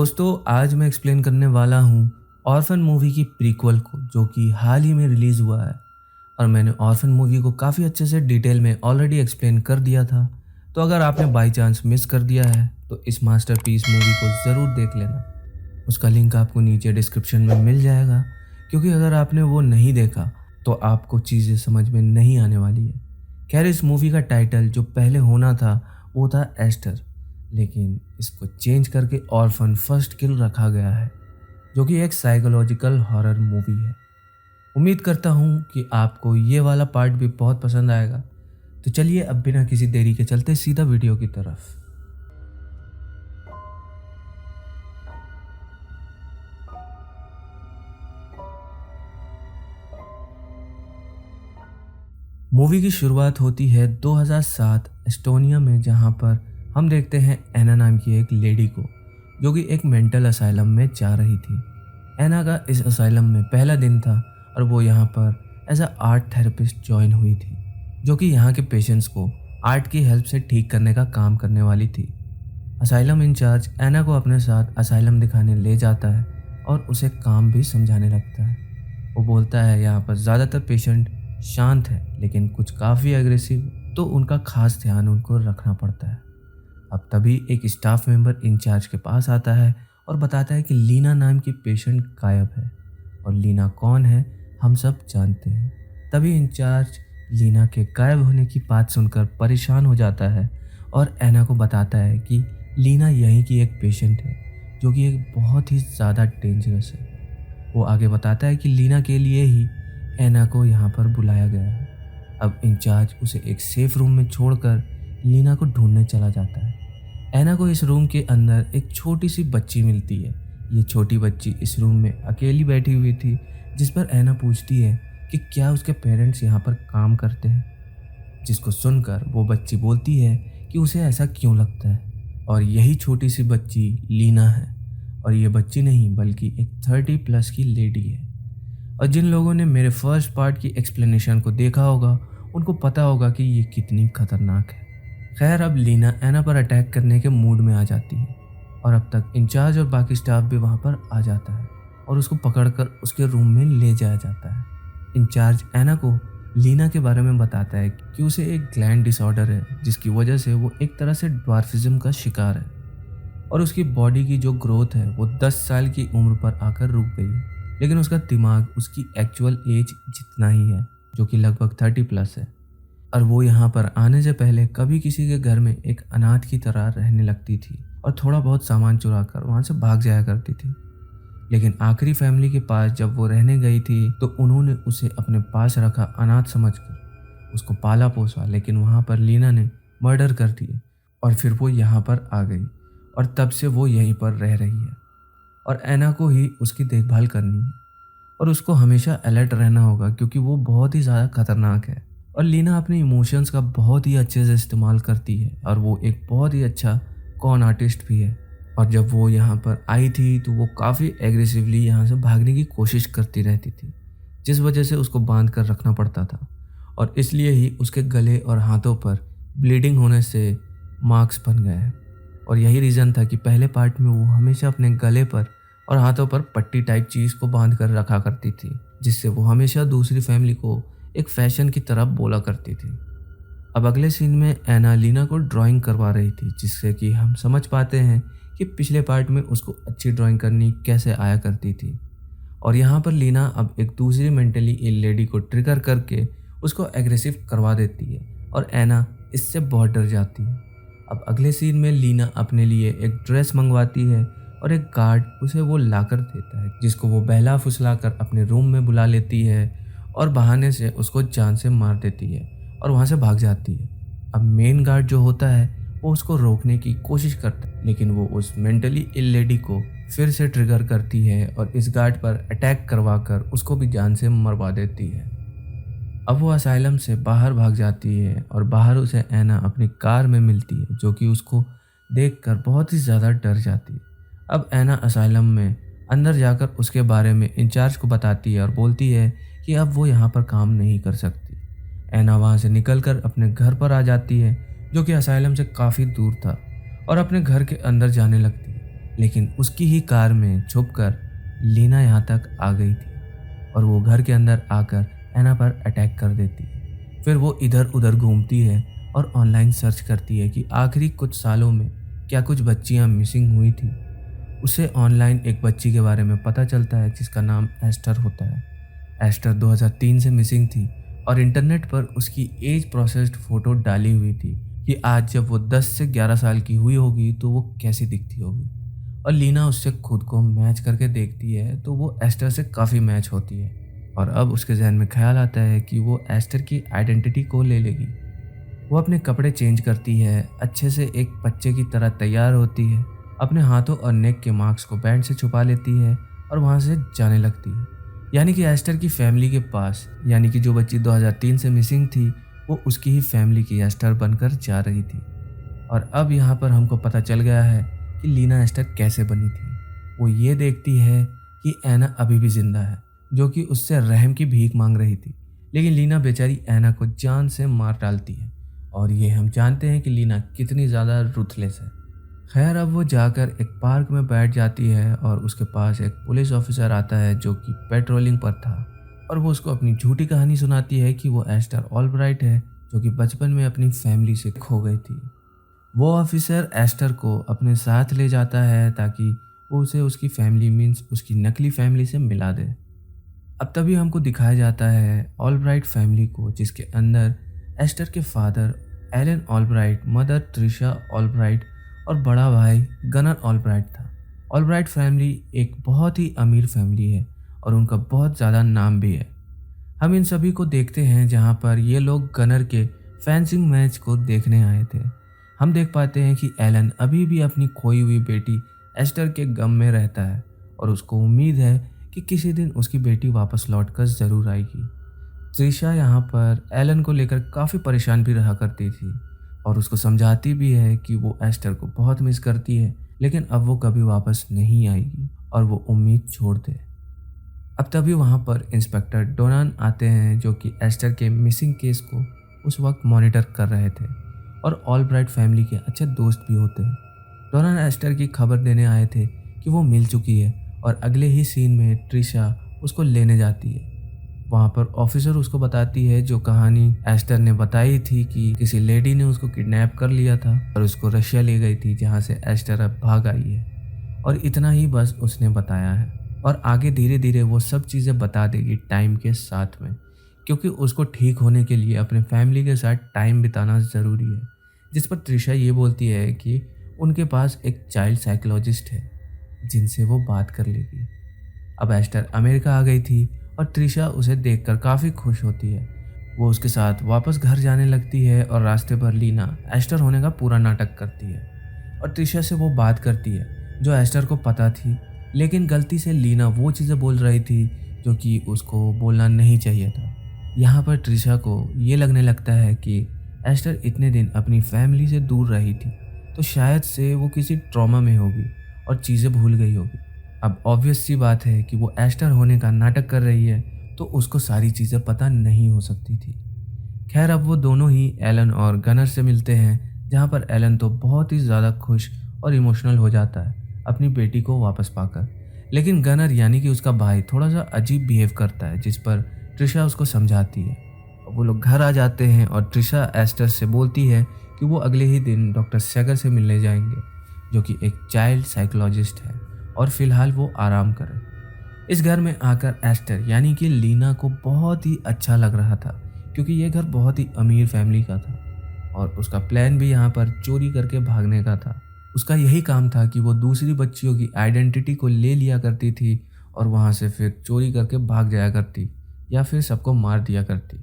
दोस्तों आज मैं एक्सप्लेन करने वाला हूँ ऑर्फन मूवी की प्रीक्वल को जो कि हाल ही में रिलीज़ हुआ है। और मैंने ऑर्फन मूवी को काफ़ी अच्छे से डिटेल में ऑलरेडी एक्सप्लेन कर दिया था। तो अगर आपने बाई चांस मिस कर दिया है तो इस मास्टरपीस मूवी को ज़रूर देख लेना। उसका लिंक आपको नीचे डिस्क्रिप्शन में मिल जाएगा, क्योंकि अगर आपने वो नहीं देखा तो आपको चीज़ें समझ में नहीं आने वाली है। खैर, इस मूवी का टाइटल जो पहले होना था वो था एस्टर, लेकिन इसको चेंज करके ऑर्फन फर्स्ट किल रखा गया है, जो कि एक साइकोलॉजिकल हॉरर मूवी है। उम्मीद करता हूँ कि आपको ये वाला पार्ट भी बहुत पसंद आएगा। तो चलिए अब बिना किसी देरी के चलते सीधा वीडियो की तरफ। मूवी की शुरुआत होती है 2007 एस्टोनिया में, जहाँ पर हम देखते हैं एना नाम की एक लेडी को जो कि एक मेंटल असाइलम में जा रही थी। एना का इस असाइलम में पहला दिन था और वो यहाँ पर as a art therapist join हुई थी, जो कि यहाँ के पेशेंट्स को आर्ट की हेल्प से ठीक करने का काम करने वाली थी। असाइलम इंचार्ज एना को अपने साथ असाइलम दिखाने ले जाता है और उसे काम भी समझाने लगता है। वो बोलता है यहाँ पर ज़्यादातर पेशेंट शांत है, लेकिन कुछ काफ़ी एग्रेसिव, तो उनका खास ध्यान उनको रखना पड़ता है। अब तभी एक स्टाफ मेंबर इंचार्ज के पास आता है और बताता है कि लीना नाम की पेशेंट गायब है। और लीना कौन है हम सब जानते हैं। तभी इंचार्ज लीना के गायब होने की बात सुनकर परेशान हो जाता है और एना को बताता है कि लीना यहीं की एक पेशेंट है जो कि एक बहुत ही ज़्यादा डेंजरस है। वो आगे बताता है कि लीना के लिए ही एना को यहाँ पर बुलाया गया है। अब इंचार्ज उसे एक सेफ रूम में छोड़कर लीना को ढूंढने चला जाता है। एना को इस रूम के अंदर एक छोटी सी बच्ची मिलती है। ये छोटी बच्ची इस रूम में अकेली बैठी हुई थी, जिस पर एना पूछती है कि क्या उसके पेरेंट्स यहाँ पर काम करते हैं, जिसको सुनकर वो बच्ची बोलती है कि उसे ऐसा क्यों लगता है। और यही छोटी सी बच्ची लीना है। और ये बच्ची नहीं बल्कि एक 30+ की लेडी है। और जिन लोगों ने मेरे फर्स्ट पार्ट की एक्सप्लेनेशन को देखा होगा उनको पता होगा कि ये कितनी खतरनाक है। खैर, अब लीना एना पर अटैक करने के मूड में आ जाती है और अब तक इंचार्ज और बाकी स्टाफ भी वहाँ पर आ जाता है और उसको पकड़कर उसके रूम में ले जाया जाता है। इंचार्ज एना को लीना के बारे में बताता है कि उसे एक ग्लैंड डिसऑर्डर है, जिसकी वजह से वो एक तरह से ड्वार्फिज्म का शिकार है और उसकी बॉडी की जो ग्रोथ है वो 10 साल की उम्र पर आकर रुक गई है, लेकिन उसका दिमाग उसकी एक्चुअल एज जितना ही है, जो कि लगभग 30+ है। और वो यहाँ पर आने से पहले कभी किसी के घर में एक अनाथ की तरह रहने लगती थी और थोड़ा बहुत सामान चुरा कर वहाँ से भाग जाया करती थी। लेकिन आखिरी फैमिली के पास जब वो रहने गई थी तो उन्होंने उसे अपने पास रखा अनाथ समझकर उसको पाला पोसा, लेकिन वहाँ पर लीना ने मर्डर कर दिए और फिर वो यहाँ पर आ गई और तब से वो यहीं पर रह रही है और एना को ही उसकी देखभाल करनी है और उसको हमेशा अलर्ट रहना होगा, क्योंकि वो बहुत ही ज़्यादा खतरनाक है। और लीना अपने इमोशंस का बहुत ही अच्छे से इस्तेमाल करती है और वो एक बहुत ही अच्छा कॉन आर्टिस्ट भी है। और जब वो यहाँ पर आई थी तो वो काफ़ी एग्रेसिवली यहाँ से भागने की कोशिश करती रहती थी, जिस वजह से उसको बांध कर रखना पड़ता था और इसलिए ही उसके गले और हाथों पर ब्लीडिंग होने से मार्क्स बन गए हैं। और यही रीज़न था कि पहले पार्ट में वो हमेशा अपने गले पर और हाथों पर पट्टी टाइप चीज़ को बांध कर रखा करती थी, जिससे वो हमेशा दूसरी फैमिली को एक फैशन की तरफ बोला करती थी। अब अगले सीन में एना लीना को ड्राइंग करवा रही थी, जिससे कि हम समझ पाते हैं कि पिछले पार्ट में उसको अच्छी ड्राइंग करनी कैसे आया करती थी। और यहाँ पर लीना अब एक दूसरी मेंटली इल लेडी को ट्रिगर करके उसको एग्रेसिव करवा देती है और एना इससे बहुत डर जाती है। अब अगले सीन में लीना अपने लिए एक ड्रेस मंगवाती है और एक गार्ड उसे वो लाकर देता है, जिसको वो बहला फुसला कर अपने रूम में बुला लेती है और बहाने से उसको जान से मार देती है और वहाँ से भाग जाती है। अब मेन गार्ड जो होता है वो उसको रोकने की कोशिश करता है, लेकिन वो उस मेंटली इल लेडी को फिर से ट्रिगर करती है और इस गार्ड पर अटैक करवा कर उसको भी जान से मरवा देती है। अब वो असाइलम से बाहर भाग जाती है और बाहर उसे एना अपनी कार में मिलती है, जो कि उसको देखकर बहुत ही ज़्यादा डर जाती है। अब एना असाइलम में अंदर जाकर उसके बारे में इंचार्ज को बताती है और बोलती है कि अब वो यहाँ पर काम नहीं कर सकती। एना वहाँ से निकलकर अपने घर पर आ जाती है, जो कि असाइलम से काफ़ी दूर था, और अपने घर के अंदर जाने लगती है। लेकिन उसकी ही कार में छुपकर लीना यहाँ तक आ गई थी और वो घर के अंदर आकर एना पर अटैक कर देती है। फिर वो इधर उधर घूमती है और ऑनलाइन सर्च करती है कि आखिरी कुछ सालों में क्या कुछ बच्चियाँ मिसिंग हुई थी। उसे ऑनलाइन एक बच्ची के बारे में पता चलता है जिसका नाम एस्टर होता है। एस्टर 2003 से मिसिंग थी और इंटरनेट पर उसकी एज प्रोसेस्ड फोटो डाली हुई थी कि आज जब वो 10 से 11 साल की हुई होगी तो वो कैसी दिखती होगी। और लीना उससे खुद को मैच करके देखती है तो वो एस्टर से काफ़ी मैच होती है और अब उसके जहन में ख्याल आता है कि वो एस्टर की आइडेंटिटी को ले लेगी। वो अपने कपड़े चेंज करती है, अच्छे से एक बच्चे की तरह तैयार होती है, अपने हाथों और नेक के मार्क्स को बैंड से छुपा लेती है और वहाँ से जाने लगती है। यानी कि एस्टर की फैमिली के पास, यानी कि जो बच्ची 2003 से मिसिंग थी वो उसकी ही फैमिली की एस्टर बनकर जा रही थी। और अब यहाँ पर हमको पता चल गया है कि लीना एस्टर कैसे बनी थी। वो ये देखती है कि एना अभी भी जिंदा है, जो कि उससे रहम की भीख मांग रही थी, लेकिन लीना बेचारी एना को जान से मार डालती है और ये हम जानते हैं कि लीना कितनी ज़्यादा रुथलेस है। खैर अब वो जाकर एक पार्क में बैठ जाती है और उसके पास एक पुलिस ऑफिसर आता है जो कि पेट्रोलिंग पर था और वो उसको अपनी झूठी कहानी सुनाती है कि वो एस्टर ऑलब्राइट है जो कि बचपन में अपनी फैमिली से खो गई थी। वो ऑफिसर एस्टर को अपने साथ ले जाता है ताकि वो उसे उसकी फैमिली मीन्स उसकी नकली फैमिली से मिला दे। अब तभी हमको दिखाया जाता है ऑलब्राइट फैमिली को, जिसके अंदर एस्टर के father Elon Albright, mother Trisha Albright और बड़ा भाई गनर ऑलब्राइट था। ऑलब्राइट फैमिली एक बहुत ही अमीर फैमिली है और उनका बहुत ज़्यादा नाम भी है। हम इन सभी को देखते हैं जहाँ पर ये लोग गनर के फेंसिंग मैच को देखने आए थे। हम देख पाते हैं कि एलन अभी भी अपनी खोई हुई बेटी एस्टर के गम में रहता है और उसको उम्मीद है कि किसी दिन उसकी बेटी वापस लौटकर ज़रूर आएगी। त्रिशा यहाँ पर एलन को लेकर काफ़ी परेशान भी रहा करती थी और उसको समझाती भी है कि वो एस्टर को बहुत मिस करती है, लेकिन अब वो कभी वापस नहीं आएगी और वो उम्मीद छोड़ दे। अब तभी वहाँ पर इंस्पेक्टर डोनान आते हैं जो कि एस्टर के मिसिंग केस को उस वक्त मॉनिटर कर रहे थे और ऑलब्राइट फैमिली के अच्छे दोस्त भी होते हैं। डोनान एस्टर की खबर देने आए थे कि वो मिल चुकी है और अगले ही सीन में ट्रिशा उसको लेने जाती है। वहाँ पर ऑफिसर उसको बताती है जो कहानी एस्टर ने बताई थी कि किसी लेडी ने उसको किडनैप कर लिया था और उसको रशिया ले गई थी, जहाँ से एस्टर अब भाग आई है। और इतना ही बस उसने बताया है और आगे धीरे धीरे वो सब चीज़ें बता देगी टाइम के साथ में, क्योंकि उसको ठीक होने के लिए अपने फैमिली के साथ टाइम बिताना ज़रूरी है। जिस पर त्रिशा ये बोलती है कि उनके पास एक चाइल्ड साइकोलॉजिस्ट है जिनसे वो बात कर लेगी। अब एस्टर अमेरिका आ गई थी और त्रिशा उसे देखकर काफ़ी खुश होती है। वो उसके साथ वापस घर जाने लगती है और रास्ते पर लीना एस्टर होने का पूरा नाटक करती है और त्रिशा से वो बात करती है जो एस्टर को पता थी, लेकिन गलती से लीना वो चीज़ें बोल रही थी जो कि उसको बोलना नहीं चाहिए था। यहाँ पर त्रिशा को ये लगने लगता है कि एस्टर इतने दिन अपनी फैमिली से दूर रही थी तो शायद से वो किसी ट्रॉमा में होगी और चीज़ें भूल गई होगी। अब ऑब्वियस सी बात है कि वो एस्टर होने का नाटक कर रही है तो उसको सारी चीज़ें पता नहीं हो सकती थी। खैर अब वो दोनों ही एलन और गनर से मिलते हैं, जहाँ पर एलन तो बहुत ही ज़्यादा खुश और इमोशनल हो जाता है अपनी बेटी को वापस पाकर, लेकिन गनर यानी कि उसका भाई थोड़ा सा अजीब बिहेव करता है, जिस पर ट्रिशा उसको समझाती है। वो लोग घर आ जाते हैं और ट्रिशा एस्टर से बोलती है कि वो अगले ही दिन डॉक्टर सेगर से मिलने जाएंगे जो कि एक चाइल्ड साइकोलॉजिस्ट है और फिलहाल वो आराम करे। इस घर में आकर एस्टर यानी कि लीना को बहुत ही अच्छा लग रहा था, क्योंकि ये घर बहुत ही अमीर फैमिली का था और उसका प्लान भी यहाँ पर चोरी करके भागने का था। उसका यही काम था कि वो दूसरी बच्चियों की आइडेंटिटी को ले लिया करती थी और वहाँ से फिर चोरी करके भाग जाया करती या फिर सबको मार दिया करती।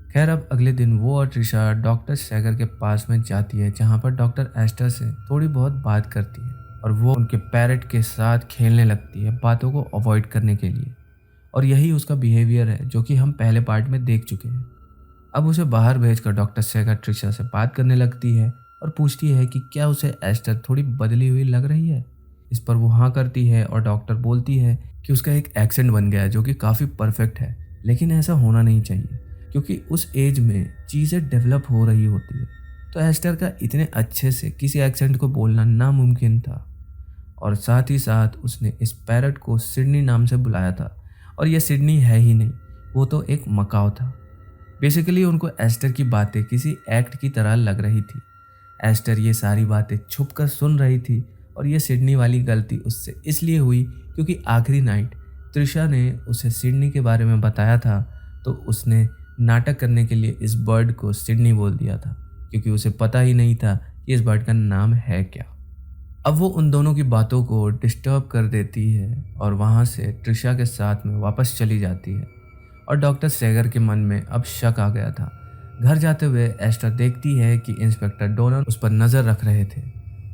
खैर अब अगले दिन वो और ट्रिशा डॉक्टर सैगर के पास में जाती है, जहाँ पर डॉक्टर एस्टर से थोड़ी बहुत बात करती है और वो उनके पैरट के साथ खेलने लगती है बातों को अवॉइड करने के लिए। और यही उसका बिहेवियर है जो कि हम पहले पार्ट में देख चुके हैं। अब उसे बाहर भेजकर डॉक्टर सैगर ट्रिशा से बात करने लगती है और पूछती है कि क्या उसे एस्टर थोड़ी बदली हुई लग रही है। इस पर वो हाँ करती है और डॉक्टर बोलती है कि उसका एक एक्सेंट बन गया है जो कि काफ़ी परफेक्ट है, लेकिन ऐसा होना नहीं चाहिए क्योंकि उस एज में चीज़ें डेवलप हो रही होती है। तो एस्टर का इतने अच्छे से किसी एक्सेंट को बोलना नामुमकिन था। और साथ ही साथ उसने इस पैरट को सिडनी नाम से बुलाया था। और यह सिडनी है ही नहीं, वो तो एक मकाओ था। बेसिकली उनको एस्टर की बातें किसी एक्ट की तरह लग रही थी। एस्टर ये सारी बातें छुप कर सुन रही थी और ये सिडनी वाली गलती उससे इसलिए हुई क्योंकि आखिरी नाइट त्रिशा ने उसे सिडनी के बारे में बताया था, तो उसने नाटक करने के लिए इस बर्ड को सिडनी बोल दिया था क्योंकि उसे पता ही नहीं था कि इस बर्ड का नाम है क्या। अब वो उन दोनों की बातों को डिस्टर्ब कर देती है और वहाँ से ट्रिशा के साथ में वापस चली जाती है। और डॉक्टर सेगर के मन में अब शक आ गया था। घर जाते हुए एस्टर देखती है कि इंस्पेक्टर डोनर उस पर नज़र रख रहे थे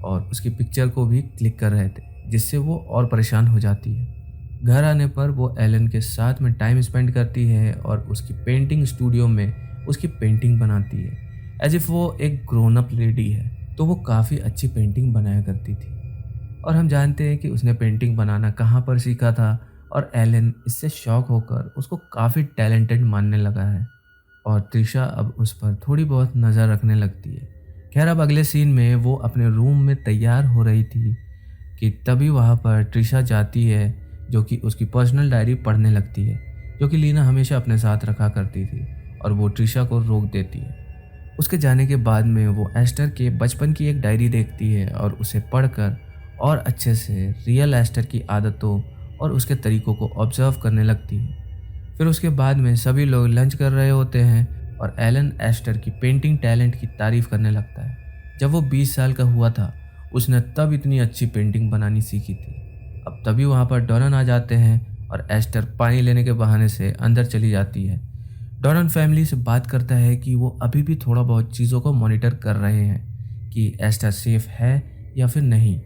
और उसकी पिक्चर को भी क्लिक कर रहे थे, जिससे वो और परेशान हो जाती है। घर आने पर वो एलन के साथ में टाइम स्पेंड करती है और उसकी पेंटिंग स्टूडियो में उसकी पेंटिंग बनाती है एज इफ़ वो एक ग्रोन अप लेडी है। तो वो काफ़ी अच्छी पेंटिंग बनाया करती थी और हम जानते हैं कि उसने पेंटिंग बनाना कहाँ पर सीखा था और एलन इससे शॉक होकर उसको काफ़ी टैलेंटेड मानने लगा है और त्रिशा अब उस पर थोड़ी बहुत नज़र रखने लगती है। खैर अब अगले सीन में वो अपने रूम में तैयार हो रही थी कि तभी वहाँ पर त्रिशा जाती है जो कि उसकी पर्सनल डायरी पढ़ने लगती है, जो कि लीना हमेशा अपने साथ रखा करती थी और वो त्रिशा को रोक देती है। उसके जाने के बाद में वो एस्टर के बचपन की एक डायरी देखती है और उसे पढ़कर और अच्छे से रियल एस्टर की आदतों और उसके तरीकों को ऑब्जर्व करने लगती है। फिर उसके बाद में सभी लोग लंच कर रहे होते हैं और एलन एस्टर की पेंटिंग टैलेंट की तारीफ़ करने लगता है। जब वो 20 साल का हुआ था उसने तब इतनी अच्छी पेंटिंग बनानी सीखी थी। अब तभी वहाँ पर डॉनन आ जाते हैं और एस्टर पानी लेने के बहाने से अंदर चली जाती है। डॉनन फैमिली से बात करता है कि वो अभी भी थोड़ा बहुत चीज़ों को मॉनिटर कर रहे हैं कि एस्टर सेफ है या फिर नहीं,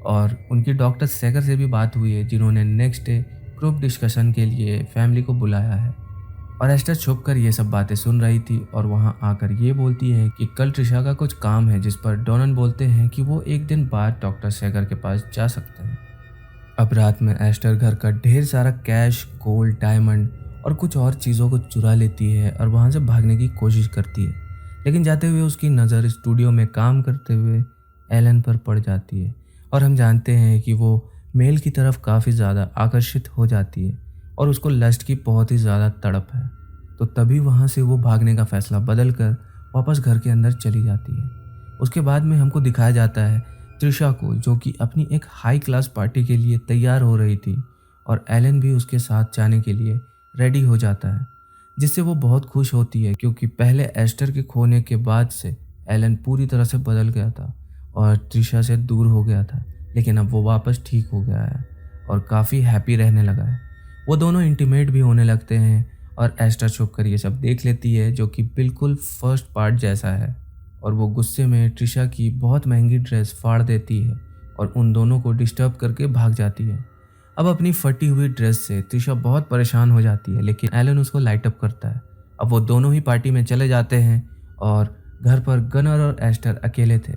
और उनकी डॉक्टर सेगर से भी बात हुई है जिन्होंने नेक्स्ट डे ग्रुप डिस्कशन के लिए फैमिली को बुलाया है। और एस्टर छुप कर ये सब बातें सुन रही थी और वहाँ आकर ये बोलती है कि कल त्रिशा का कुछ काम है, जिस पर डॉनन बोलते हैं कि वो एक दिन बाद डॉक्टर सेगर के पास जा सकते हैं। अब रात में एस्टर घर का ढेर सारा कैश, गोल्ड, डायमंड और कुछ और चीज़ों को चुरा लेती है और वहाँ से भागने की कोशिश करती है, लेकिन जाते हुए उसकी नज़र स्टूडियो में काम करते हुए एलन पर पड़ जाती है और हम जानते हैं कि वो मेल की तरफ काफ़ी ज़्यादा आकर्षित हो जाती है और उसको लस्ट की बहुत ही ज़्यादा तड़प है। तो तभी वहाँ से वो भागने का फ़ैसला बदल कर वापस घर के अंदर चली जाती है। उसके बाद में हमको दिखाया जाता है त्रिशा को, जो कि अपनी एक हाई क्लास पार्टी के लिए तैयार हो रही थी और एलन भी उसके साथ जाने के लिए रेडी हो जाता है, जिससे वो बहुत खुश होती है क्योंकि पहले एस्टर के खोने के बाद से एलन पूरी तरह से बदल गया था और त्रिशा से दूर हो गया था, लेकिन अब वो वापस ठीक हो गया है और काफ़ी हैप्पी रहने लगा है। वो दोनों इंटीमेट भी होने लगते हैं और एस्टर छुप कर ये सब देख लेती है, जो कि बिल्कुल फर्स्ट पार्ट जैसा है, और वो गुस्से में त्रिशा की बहुत महंगी ड्रेस फाड़ देती है और उन दोनों को डिस्टर्ब करके भाग जाती है। अब अपनी फटी हुई ड्रेस से त्रिशा बहुत परेशान हो जाती है, लेकिन एलन उसको लाइट अप करता है। अब वो दोनों ही पार्टी में चले जाते हैं और घर पर गनर और एस्टर अकेले थे।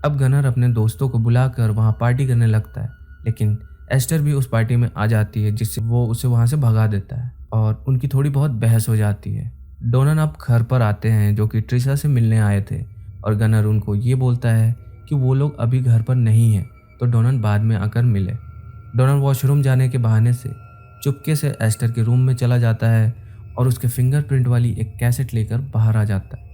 अब गनर अपने दोस्तों को बुलाकर वहाँ पार्टी करने लगता है, लेकिन एस्टर भी उस पार्टी में आ जाती है, जिससे वो उसे वहाँ से भगा देता है और उनकी थोड़ी बहुत बहस हो जाती है। डोनन अब घर पर आते हैं जो कि ट्रिशा से मिलने आए थे और गनर उनको ये बोलता है कि वो लोग अभी घर पर नहीं हैं, तो डोनन बाद में आकर मिले। डोनन वॉशरूम जाने के बहाने से चुपके से एस्टर के रूम में चला जाता है और उसके फिंगरप्रिंट वाली एक कैसेट लेकर बाहर आ जाता है।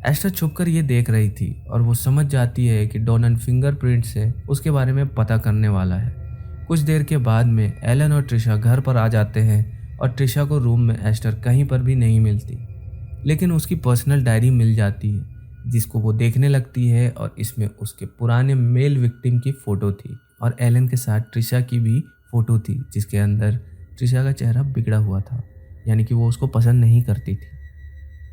एस्टर छुपकर ये देख रही थी और वो समझ जाती है कि डोनन फिंगरप्रिंट से उसके बारे में पता करने वाला है। कुछ देर के बाद में एलन और ट्रिशा घर पर आ जाते हैं और ट्रिशा को रूम में एस्टर कहीं पर भी नहीं मिलती, लेकिन उसकी पर्सनल डायरी मिल जाती है, जिसको वो देखने लगती है और इसमें उसके पुराने मेल विक्टिम की फ़ोटो थी और एलन के साथ ट्रिशा की भी फ़ोटो थी, जिसके अंदर ट्रिशा का चेहरा बिगड़ा हुआ था, यानी कि वो उसको पसंद नहीं करती थी।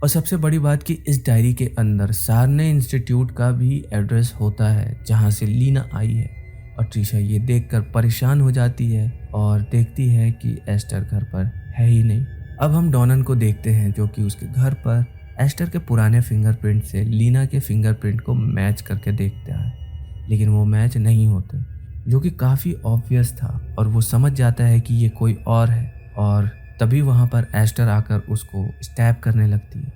और सबसे बड़ी बात कि इस डायरी के अंदर सारने इंस्टीट्यूट का भी एड्रेस होता है जहाँ से लीना आई है, और ट्रिशा ये देखकर परेशान हो जाती है और देखती है कि एस्टर घर पर है ही नहीं। अब हम डॉनन को देखते हैं जो कि उसके घर पर एस्टर के पुराने फिंगरप्रिंट से लीना के फिंगरप्रिंट को मैच करके देखता है, लेकिन वो मैच नहीं होते, जो कि काफ़ी ऑब्वियस था और वो समझ जाता है कि ये कोई और है। और तभी वहाँ पर एस्टर आकर उसको स्टैब करने लगती है।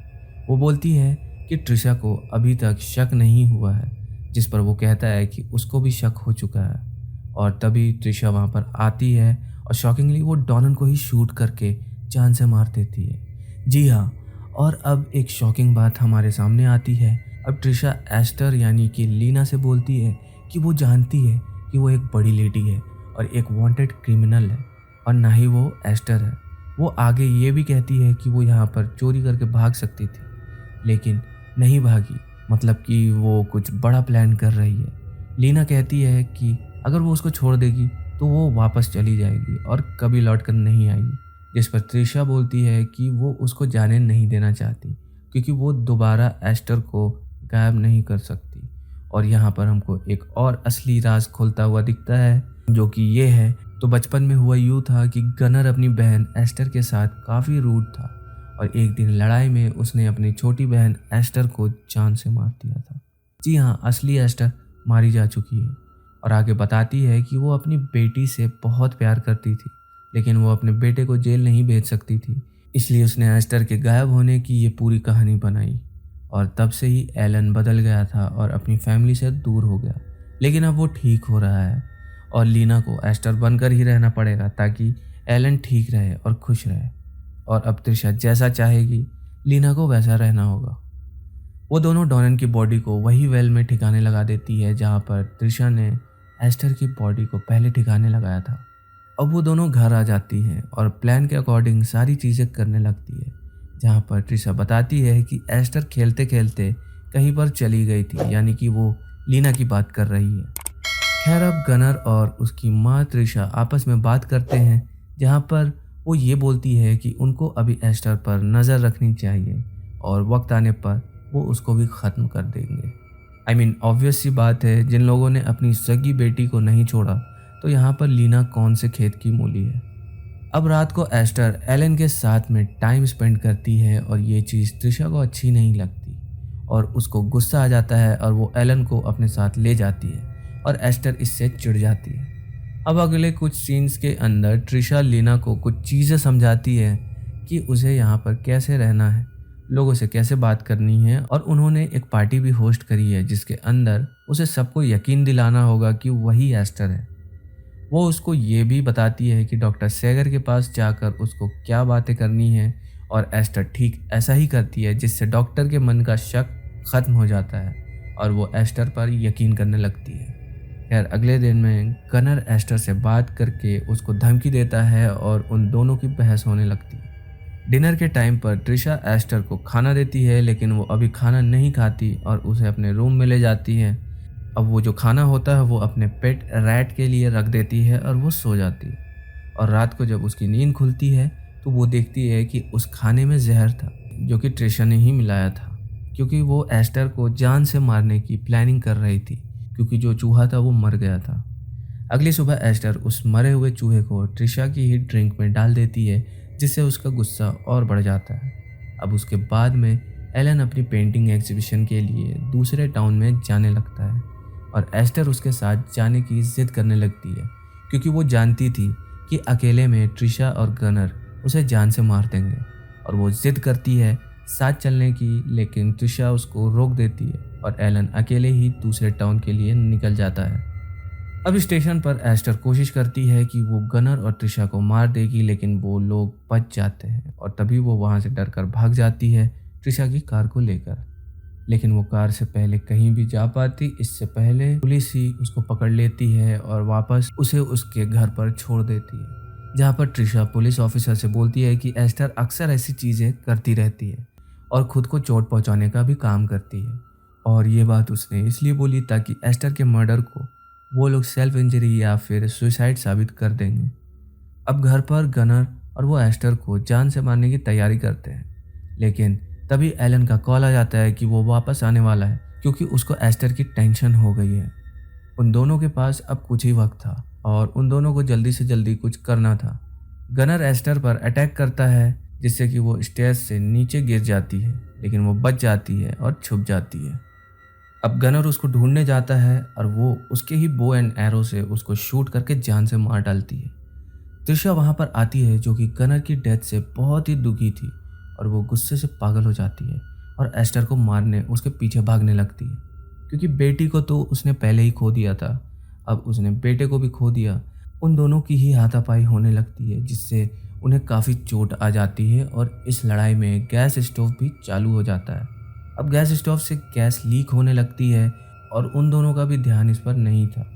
वो बोलती है कि ट्रिशा को अभी तक शक नहीं हुआ है, जिस पर वो कहता है कि उसको भी शक हो चुका है और तभी त्रिशा वहाँ पर आती है और शॉकिंगली वो डॉनन को ही शूट करके जान से मार देती है। जी हाँ, और अब एक शॉकिंग बात हमारे सामने आती है। अब त्रिशा एस्टर यानी कि लीना से बोलती है कि वो जानती है कि वो एक बड़ी लेडी है और एक वांटेड क्रिमिनल है, और ना ही वो एस्टर है। वो आगे ये भी कहती है कि वो यहाँ पर चोरी करके भाग सकती थी, लेकिन नहीं भागी, मतलब कि वो कुछ बड़ा प्लान कर रही है। लीना कहती है कि अगर वो उसको छोड़ देगी तो वो वापस चली जाएगी और कभी लौट कर नहीं आएगी, जिस पर त्रिशा बोलती है कि वो उसको जाने नहीं देना चाहती क्योंकि वो दोबारा एस्टर को गायब नहीं कर सकती। और यहाँ पर हमको एक और असली राज खोलता हुआ दिखता है, जो कि ये है। तो बचपन में हुआ यूँ था कि गनर अपनी बहन एस्टर के साथ काफ़ी रूड था और एक दिन लड़ाई में उसने अपनी छोटी बहन एस्टर को जान से मार दिया था। जी हाँ, असली एस्टर मारी जा चुकी है और आगे बताती है कि वो अपनी बेटी से बहुत प्यार करती थी, लेकिन वो अपने बेटे को जेल नहीं भेज सकती थी, इसलिए उसने एस्टर के गायब होने की ये पूरी कहानी बनाई। और तब से ही एलन बदल गया था और अपनी फैमिली से दूर हो गया, लेकिन अब वो ठीक हो रहा है और लीना को एस्टर बनकर ही रहना पड़ेगा ताकि एलन ठीक रहे और खुश रहे। और अब त्रिशा जैसा चाहेगी लीना को वैसा रहना होगा। वो दोनों डॉनन की बॉडी को वही वेल में ठिकाने लगा देती है जहाँ पर त्रिशा ने एस्टर की बॉडी को पहले ठिकाने लगाया था। अब वो दोनों घर आ जाती हैं और प्लान के अकॉर्डिंग सारी चीज़ें करने लगती है, जहाँ पर त्रिशा बताती है कि एस्टर खेलते खेलते कहीं पर चली गई थी, यानी कि वो लीना की बात कर रही है। खैर, अब गनर और उसकी माँ त्रिशा आपस में बात करते हैं, जहाँ पर वो ये बोलती है कि उनको अभी एस्टर पर नज़र रखनी चाहिए और वक्त आने पर वो उसको भी ख़त्म कर देंगे। आई मीन ऑब्वियस सी बात है, जिन लोगों ने अपनी सगी बेटी को नहीं छोड़ा, तो यहाँ पर लीना कौन से खेत की मूली है। अब रात को एस्टर एलन के साथ में टाइम स्पेंड करती है और ये चीज़ त्रिशा को अच्छी नहीं लगती और उसको गुस्सा आ जाता है और वो एलन को अपने साथ ले जाती है और एस्टर इससे चिढ़ जाती है। अब अगले कुछ सीन्स के अंदर त्रिशा लीना को कुछ चीज़ें समझाती है कि उसे यहाँ पर कैसे रहना है, लोगों से कैसे बात करनी है, और उन्होंने एक पार्टी भी होस्ट करी है जिसके अंदर उसे सबको यकीन दिलाना होगा कि वही एस्टर है। वो उसको ये भी बताती है कि डॉक्टर सेगर के पास जाकर उसको क्या बातें करनी है और एस्टर ठीक ऐसा ही करती है, जिससे डॉक्टर के मन का शक ख़त्म हो जाता है और वो एस्टर पर यकीन करने लगती है। खैर, अगले दिन में गनर एस्टर से बात करके उसको धमकी देता है और उन दोनों की बहस होने लगती है। डिनर के टाइम पर त्रिशा एस्टर को खाना देती है, लेकिन वो अभी खाना नहीं खाती और उसे अपने रूम में ले जाती है। अब वो जो खाना होता है वो अपने पेट रैट के लिए रख देती है और वो सो जाती है। और रात को जब उसकी नींद खुलती है तो वो देखती है कि उस खाने में जहर था, जो कि त्रिशा ने ही मिलाया था, क्योंकि वो एस्टर को जान से मारने की प्लानिंग कर रही थी, क्योंकि जो चूहा था वो मर गया था। अगली सुबह एस्टर उस मरे हुए चूहे को त्रिशा की ही ड्रिंक में डाल देती है, जिससे उसका गुस्सा और बढ़ जाता है। अब उसके बाद में एलन अपनी पेंटिंग एग्जीबिशन के लिए दूसरे टाउन में जाने लगता है और एस्टर उसके साथ जाने की जिद करने लगती है, क्योंकि वो जानती थी कि अकेले में त्रिशा और गनर उसे जान से मार देंगे। और वो जिद करती है साथ चलने की, लेकिन त्रिशा उसको रोक देती है और एलन अकेले ही दूसरे टाउन के लिए निकल जाता है। अब स्टेशन पर एस्टर कोशिश करती है कि वो गनर और त्रिशा को मार देगी, लेकिन वो लोग बच जाते हैं और तभी वो वहाँ से डरकर भाग जाती है त्रिशा की कार को लेकर। लेकिन वो कार से पहले कहीं भी जा पाती, इससे पहले पुलिस ही उसको पकड़ लेती है और वापस उसे उसके घर पर छोड़ देती है, जहाँ पर त्रिशा पुलिस ऑफिसर से बोलती है कि एस्टर अक्सर ऐसी चीज़ें करती रहती है और खुद को चोट पहुँचाने का भी काम करती है। और ये बात उसने इसलिए बोली ताकि एस्टर के मर्डर को वो लोग सेल्फ इंजरी या फिर सुसाइड साबित कर देंगे। अब घर पर गनर और वो एस्टर को जान से मारने की तैयारी करते हैं, लेकिन तभी एलन का कॉल आ जाता है कि वो वापस आने वाला है, क्योंकि उसको एस्टर की टेंशन हो गई है। उन दोनों के पास अब कुछ ही वक्त था और उन दोनों को जल्दी से जल्दी कुछ करना था। गनर एस्टर पर अटैक करता है, जिससे कि वो स्टेयर्स से नीचे गिर जाती है, लेकिन वो बच जाती है और छुप जाती है। अब गनर उसको ढूंढने जाता है और वो उसके ही बो एंड एरो से उसको शूट करके जान से मार डालती है। त्रिशा वहाँ पर आती है, जो कि गनर की डेथ से बहुत ही दुखी थी, और वो गुस्से से पागल हो जाती है और एस्टर को मारने उसके पीछे भागने लगती है, क्योंकि बेटी को तो उसने पहले ही खो दिया था। अब उसने बेटे को भी खो दिया। उन दोनों की ही हाथापाई होने लगती है, जिससे उन्हें काफ़ी चोट आ जाती है और इस लड़ाई में गैस स्टोव भी चालू हो जाता है। अब गैस स्टोव से गैस लीक होने लगती है और उन दोनों का भी ध्यान इस पर नहीं था।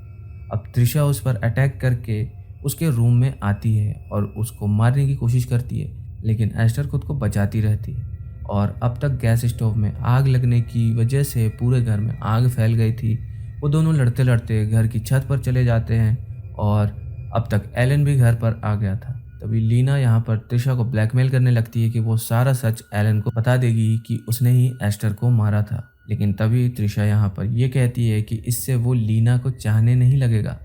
अब त्रिशा उस पर अटैक करके उसके रूम में आती है और उसको मारने की कोशिश करती है, लेकिन एस्टर खुद को बचाती रहती है। और अब तक गैस स्टोव में आग लगने की वजह से पूरे घर में आग फैल गई थी। वो दोनों लड़ते लड़ते घर की छत पर चले जाते हैं और अब तक एलन भी घर पर आ गया था। तभी लीना यहाँ पर त्रिशा को ब्लैकमेल करने लगती है कि वो सारा सच एलन को बता देगी कि उसने ही एस्टर को मारा था। लेकिन तभी त्रिशा यहाँ पर ये कहती है कि इससे वो लीना को चाहने नहीं लगेगा,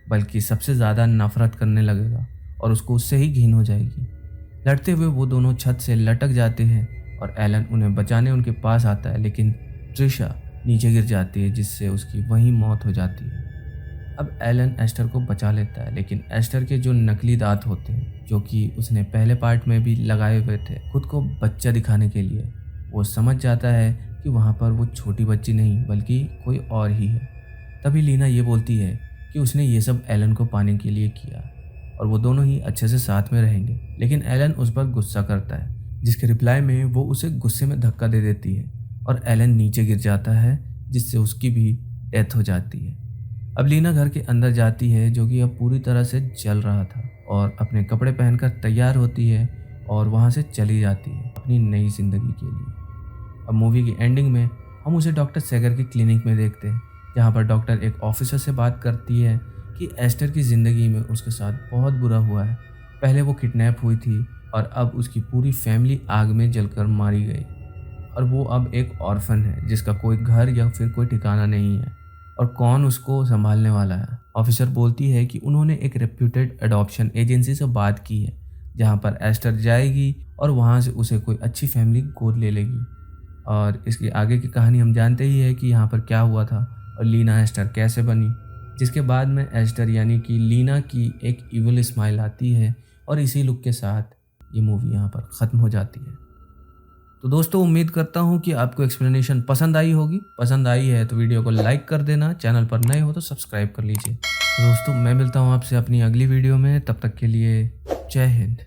बल्कि सबसे ज़्यादा नफरत करने लगेगा और उसको उससे ही घिन हो जाएगी। लड़ते हुए वो दोनों छत से लटक जाते हैं और एलन उन्हें बचाने उनके पास आता है, लेकिन त्रिशा नीचे गिर जाती है, जिससे उसकी वहीं मौत हो जाती है। अब एलन एस्टर को बचा लेता है, लेकिन एस्टर के जो नकली दांत होते हैं, जो कि उसने पहले पार्ट में भी लगाए हुए थे खुद को बच्चा दिखाने के लिए, वो समझ जाता है कि वहाँ पर वो छोटी बच्ची नहीं बल्कि कोई और ही है। तभी लीना ये बोलती है कि उसने ये सब एलन को पाने के लिए किया और वो दोनों ही अच्छे से साथ में रहेंगे। लेकिन एलन उस पर गुस्सा करता है, जिसके रिप्लाई में वो उसे गुस्से में धक्का दे देती है और एलन नीचे गिर जाता है, जिससे उसकी भी डेथ हो जाती है। अब लीना घर के अंदर जाती है, जो कि अब पूरी तरह से जल रहा था, और अपने कपड़े पहनकर तैयार होती है और वहाँ से चली जाती है अपनी नई ज़िंदगी के लिए। अब मूवी की एंडिंग में हम उसे डॉक्टर सेगर की क्लिनिक में देखते हैं, जहाँ पर डॉक्टर एक ऑफिसर से बात करती है कि एस्टर की ज़िंदगी में उसके साथ बहुत बुरा हुआ है। पहले वो किडनैप हुई थी और अब उसकी पूरी फैमिली आग में जलकर मारी गई, और वो अब एक ऑर्फन है जिसका कोई घर या फिर कोई ठिकाना नहीं है, और कौन उसको संभालने वाला है। ऑफिसर बोलती है कि उन्होंने एक रेप्यूटेड अडॉप्शन एजेंसी से बात की है, जहाँ पर एस्टर जाएगी और वहाँ से उसे कोई अच्छी फैमिली गोद ले लेगी। और इसकी आगे की कहानी हम जानते ही है कि यहाँ पर क्या हुआ था और लीना एस्टर कैसे बनी, जिसके बाद में एस्टर यानी कि लीना की एक इविल स्माइल आती है और इसी लुक के साथ ये मूवी यहाँ पर ख़त्म हो जाती है। तो दोस्तों, उम्मीद करता हूँ कि आपको एक्सप्लेनेशन पसंद आई होगी। पसंद आई है तो वीडियो को लाइक कर देना, चैनल पर नए हो तो सब्सक्राइब कर लीजिए। दोस्तों, मैं मिलता हूँ आपसे अपनी अगली वीडियो में, तब तक के लिए जय हिंद।